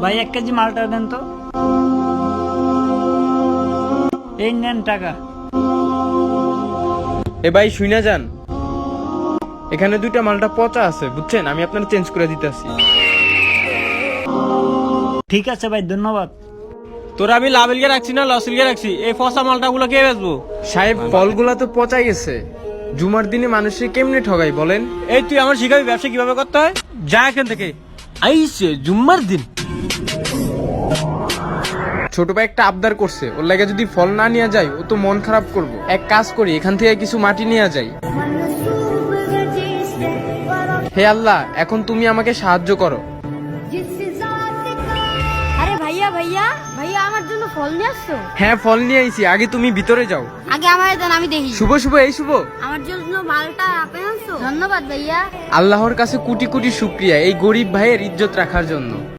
ভাই 1 কেজি মালটা দেন তো। এই নেন টাকা। এ ভাই শুইনা যান, এখানে 2টা মালটা পচা আছে বুঝছেন, আমি আপনার চেঞ্জ করে দিতেছি। ঠিক আছে ভাই, ধন্যবাদ। তোরা আমি লাভেলকে রাখছি না লসেলকে রাখছি, এই ফসা মালটা গুলো কে বেচবো? সাহেব ফলগুলা তো পচাই গেছে, জুমার দিনে মানুষের কেমনে ঠগাই বলেন? এই তুই আমার শিখাবি ব্যবসা কিভাবে করতে হয়? যা এখান থেকে। আইসে জুম্মার দিন। ছোট ভাই একটা আবদার করছে, ওর লাগে যদি ফল না নিয়ে যায় ও তো মন খারাপ করবো। এক কাজ করি, এখান থেকে কিছু মাটি নিয়ে যাই। হে আল্লাহ, এখন তুমি আমাকে সাহায্য করো। আরে ভাইয়া ভাইয়া ভাইয়া, আমার জন্য ফল নিয়ে আসছো? হ্যাঁ ফল নিয়ে আইছি, আগে তুমি ভিতরে যাও। আগে আমার দেন, আমি দেখি। শুভ শুভ, এই শুভ, আমার জন্য মালটা আপেল আনছো? ধন্যবাদ ভাইয়া। আল্লাহর কাছে কোটি কোটি শুকরিয়া এই গরিব ভাইয়ের ইজ্জত রাখার জন্য।